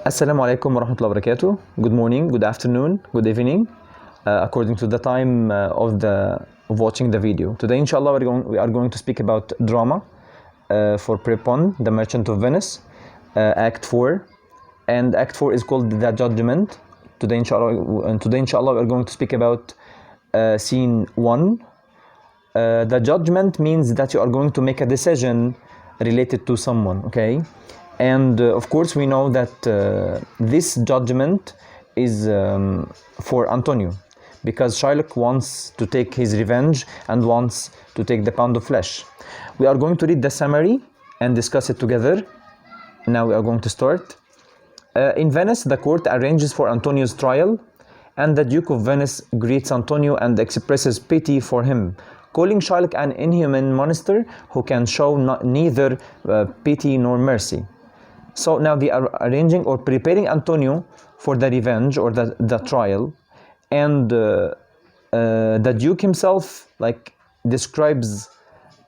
Assalamu alaikum wa rahmatullahi wa barakatuh. Good morning, good afternoon, good evening, according to the time of watching the video. Today, inshallah, we are going to speak about drama for Prep 1, The Merchant of Venice, Act 4. And Act 4 is called The Judgment. Today, inshallah, we are going to speak about Scene 1. The judgment means that you are going to make a decision related to someone, okay? And of course, we know that this judgment is for Antonio, because Shylock wants to take his revenge and wants to take the pound of flesh. We are going to read the summary and discuss it together. Now we are going to start. In Venice, the court arranges for Antonio's trial, and the Duke of Venice greets Antonio and expresses pity for him, calling Shylock an inhuman monster who can show neither pity nor mercy. So now they are arranging or preparing Antonio for the revenge or the trial, and the Duke himself describes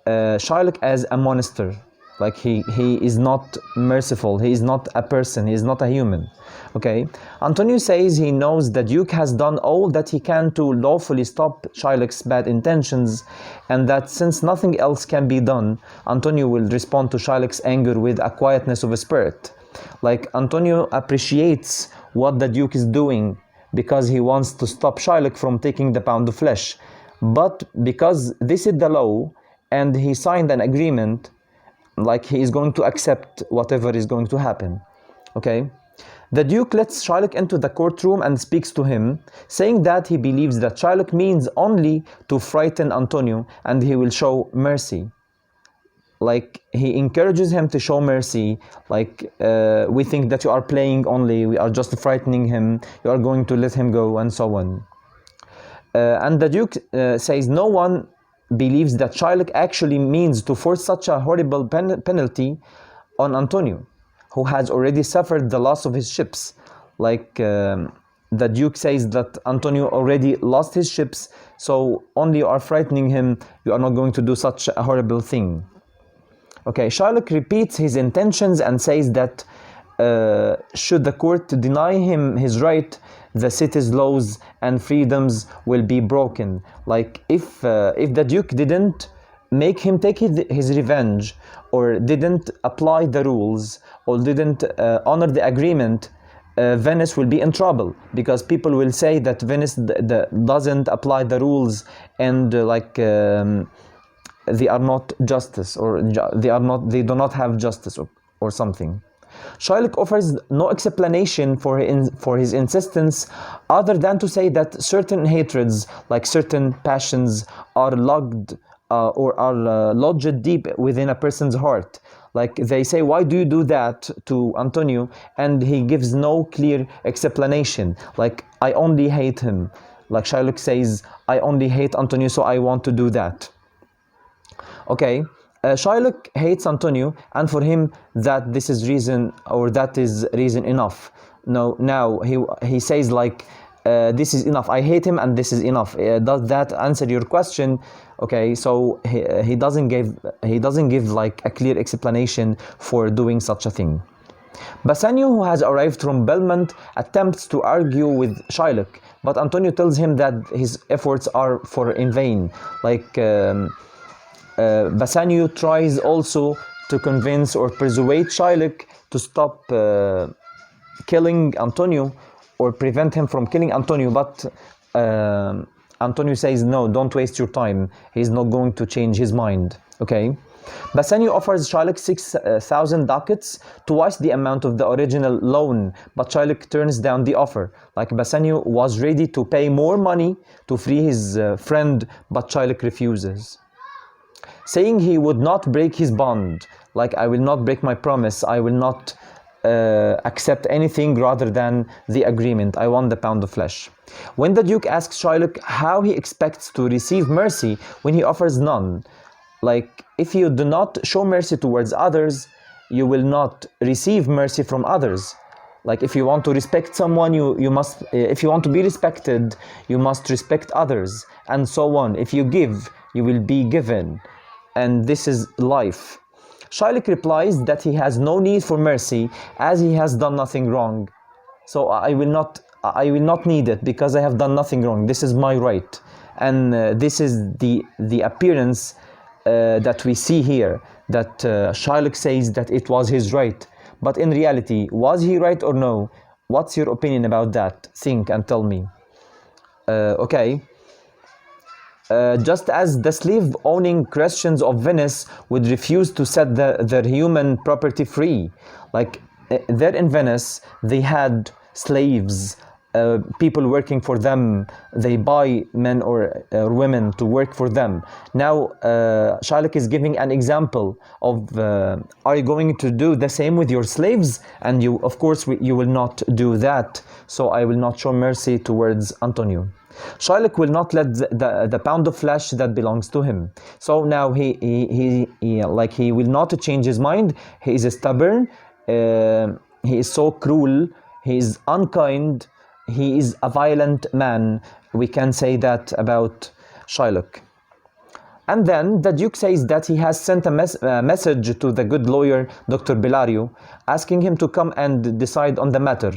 Shylock as a monster. Like he is not merciful, he is not a person, he is not a human. Okay, Antonio says he knows the Duke has done all that he can to lawfully stop Shylock's bad intentions, and that since nothing else can be done, Antonio will respond to Shylock's anger with a quietness of spirit. Like Antonio appreciates what the Duke is doing because he wants to stop Shylock from taking the pound of flesh, but because this is the law and he signed an agreement, like he is going to accept whatever is going to happen. Okay, the Duke lets Shylock into the courtroom and speaks to him, saying that he believes that Shylock means only to frighten Antonio and he will show mercy. Like he encourages him to show mercy, like we think that you are playing only, we are just frightening him, you are going to let him go, and so on. And the Duke says no one believes that Shylock actually means to force such a horrible penalty on Antonio, who has already suffered the loss of his ships. Like the Duke says that Antonio already lost his ships, so only you are frightening him, you are not going to do such a horrible thing. Okay, Shylock repeats his intentions and says that should the court deny him his right, the city's laws and freedoms will be broken. Like if the Duke didn't make him take his revenge, or didn't apply the rules, or didn't honor the agreement, Venice will be in trouble, because people will say that Venice doesn't apply the rules, and they are not justice, or they do not have justice, or something. Shylock offers no explanation for his insistence other than to say that certain hatreds, like certain passions, are lodged deep within a person's heart. Like they say, why do you do that to Antonio? And he gives no clear explanation. Like, I only hate him. Like Shylock says, I only hate Antonio, so I want to do that. Okay. Shylock hates Antonio, and for him that this is reason, or that is reason enough. No, now he says like this is enough. I hate him, and this is enough. Does that answer your question? Okay, so he doesn't give like a clear explanation for doing such a thing. Bassanio, who has arrived from Belmont, attempts to argue with Shylock, but Antonio tells him that his efforts are in vain. Like Bassanio tries also to convince or persuade Shylock to stop killing Antonio, or prevent him from killing Antonio, but Antonio says, no, don't waste your time. He's not going to change his mind. Okay. Bassanio offers Shylock 6,000 ducats, twice the amount of the original loan, but Shylock turns down the offer. Like Bassanio was ready to pay more money to free his friend, but Shylock refuses, saying he would not break his bond. Like, I will not break my promise, I will not accept anything rather than the agreement. I want the pound of flesh. When the Duke asks Shylock how he expects to receive mercy when he offers none, like if you do not show mercy towards others, you will not receive mercy from others. Like if you want to respect someone, you must, if you want to be respected, you must respect others, and so on. If you give, you will be given, and this is life. Shylock replies that he has no need for mercy as he has done nothing wrong. So I will not need it because I have done nothing wrong. This is my right. And this is the appearance that we see here, that Shylock says that it was his right. But in reality, was he right or no? What's your opinion about that? Think and tell me. Okay. Just as the slave-owning Christians of Venice would refuse to set their human property free. Like there in Venice, they had slaves, people working for them. They buy men or women to work for them. Now Shylock is giving an example of are you going to do the same with your slaves? And you, of course, you will not do that. So I will not show mercy towards Antonio. Shylock will not let the pound of flesh that belongs to him. So now he will not change his mind. He is stubborn. He is so cruel. He is unkind. He is a violent man. We can say that about Shylock. And then the Duke says that he has sent a message to the good lawyer, Dr. Bellario, asking him to come and decide on the matter.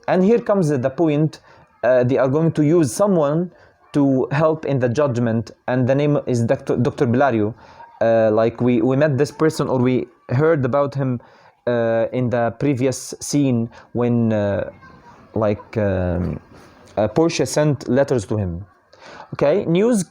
And here comes the point. They are going to use someone to help in the judgment, and the name is Dr. Bellario. Like we met this person, or we heard about him in the previous scene when Portia sent letters to him. Okay, news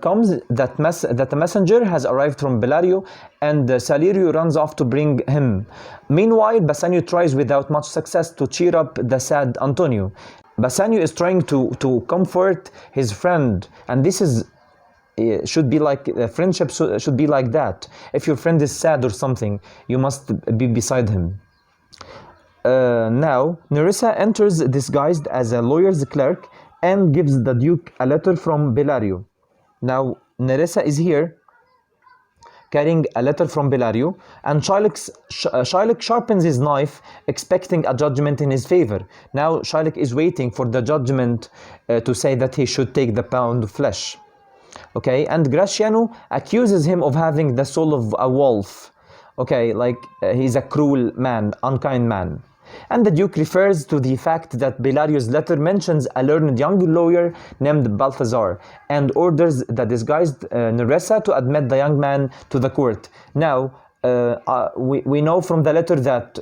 comes that the messenger has arrived from Bellario, and Salirio runs off to bring him. Meanwhile, Bassanio tries without much success to cheer up the sad Antonio. Bassanio is trying to comfort his friend, and this is should be like friendship should be like that. If your friend is sad or something, you must be beside him. Now Nerissa enters disguised as a lawyer's clerk and gives the Duke a letter from Bellario. Now Nerissa is here carrying a letter from Bellario, and Shylock sharpens his knife, expecting a judgment in his favor. Now Shylock is waiting for the judgment to say that he should take the pound of flesh. Okay, and Gratiano accuses him of having the soul of a wolf. Okay, like he's a cruel man, unkind man. And the Duke refers to the fact that Bellario's letter mentions a learned young lawyer named Balthazar, and orders the disguised Nerissa to admit the young man to the court. Now, we know from the letter that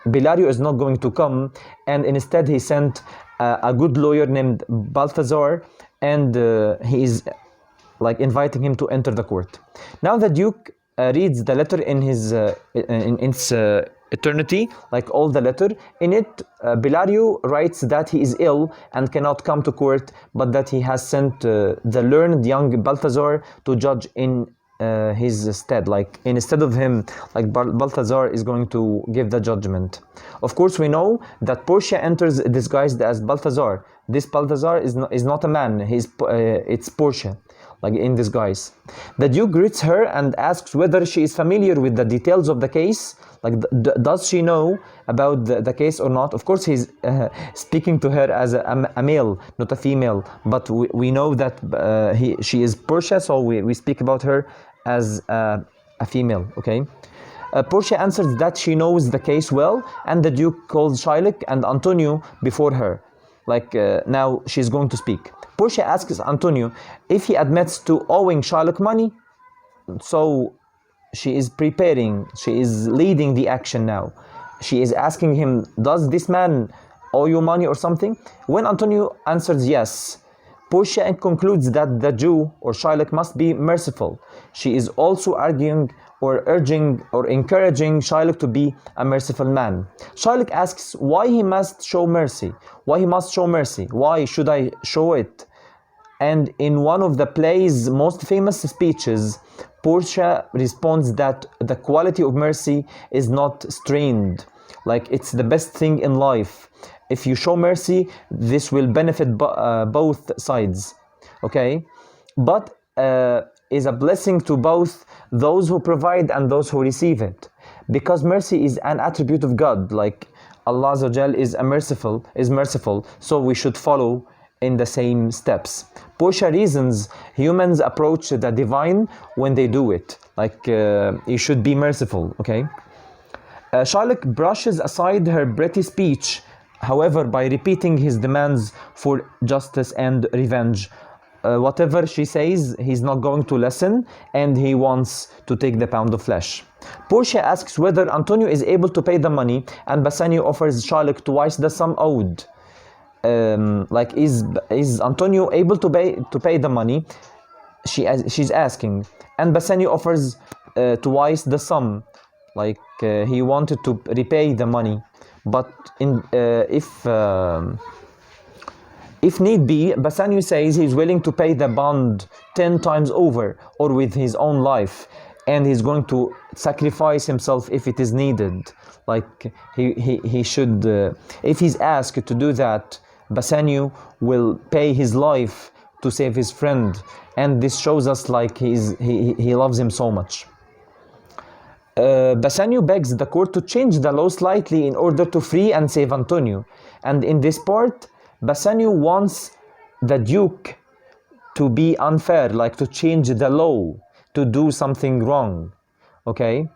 Bellario is not going to come, and instead he sent a good lawyer named Balthazar, and he is like inviting him to enter the court. Now the Duke reads the letter in his eternity, like all the letter. In it, Bellario writes that he is ill and cannot come to court, but that he has sent the learned young Balthazar to judge in his stead. Like instead of him, like Balthazar is going to give the judgment. Of course, we know that Portia enters disguised as Balthazar. This Balthazar is not a man. It's Portia, like in disguise. The Duke greets her and asks whether she is familiar with the details of the case. Like, does she know about the case or not? Of course, he's speaking to her as a male, not a female. But we know that she is Portia, so we speak about her as a female, okay? Portia answers that she knows the case well, and the Duke calls Shylock and Antonio before her. Like, now she's going to speak. Portia asks Antonio if he admits to owing Shylock money. So she is preparing, she is leading the action now. She is asking him, does this man owe you money or something? When Antonio answers yes, Portia concludes that the Jew or Shylock must be merciful. She is also arguing or urging or encouraging Shylock to be a merciful man. Shylock asks why he must show mercy. Why he must show mercy? Why should I show it? And in one of the play's most famous speeches, Portia responds that the quality of mercy is not strained. Like, it's the best thing in life. If you show mercy, this will benefit both sides. Okay? But is a blessing to both those who provide and those who receive it. Because mercy is an attribute of God. Like, Allah Azza wa Jal is merciful, so we should follow in the same steps. Portia reasons humans approach the divine when they do it. like you should be merciful, okay? Shylock brushes aside her pretty speech, however, by repeating his demands for justice and revenge. Whatever she says, he's not going to listen, and he wants to take the pound of flesh. Portia asks whether Antonio is able to pay the money, and Bassanio offers Shylock twice the sum owed. Like, is Antonio able to pay the money? She's asking, and Bassanio offers twice the sum. Like, he wanted to repay the money, but if need be, Bassanio says he's willing to pay the bond 10 times over, or with his own life, and he's going to sacrifice himself if it is needed. Like, he should, if he's asked to do that, Bassanio will pay his life to save his friend, and this shows us like he loves him so much. Bassanio begs the court to change the law slightly in order to free and save Antonio, and in this part Bassanio wants the Duke to be unfair, like to change the law, to do something wrong, okay?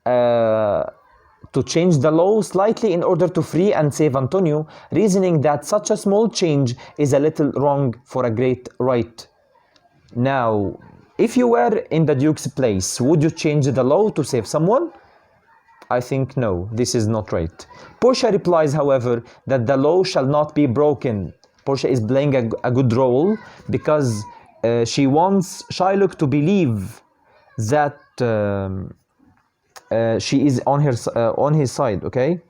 To change the law slightly in order to free and save Antonio, reasoning that such a small change is a little wrong for a great right. Now, if you were in the Duke's place, would you change the law to save someone? I think no, this is not right. Portia replies, however, that the law shall not be broken. Portia is playing a good role because she wants Shylock to believe that she is on his side, okay?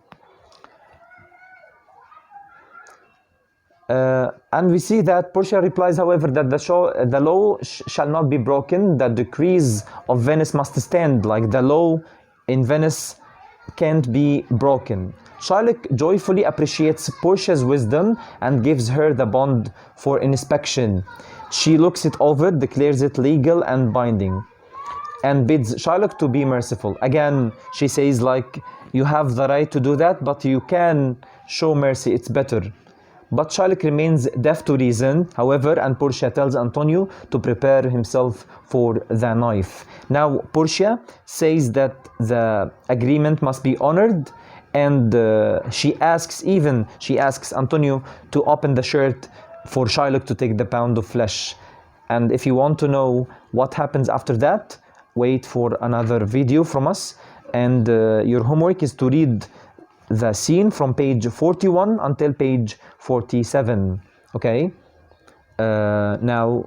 And we see that Portia replies, however, that the law shall not be broken. The decrees of Venice must stand. Like, the law in Venice can't be broken. Shylock joyfully appreciates Portia's wisdom and gives her the bond for inspection. She looks it over, declares it legal and binding, and bids Shylock to be merciful. Again, she says, like, you have the right to do that, but you can show mercy, it's better. But Shylock remains deaf to reason, however, and Portia tells Antonio to prepare himself for the knife. Now, Portia says that the agreement must be honored, and she asks Antonio to open the shirt for Shylock to take the pound of flesh. And if you want to know what happens after that, wait for another video from us, and your homework is to read the scene from page 41 until page 47, okay? Now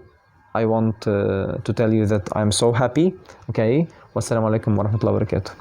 I want to tell you that I'm so happy, okay? Wassalamu alaikum wa rahmatullahi wa barakatuh.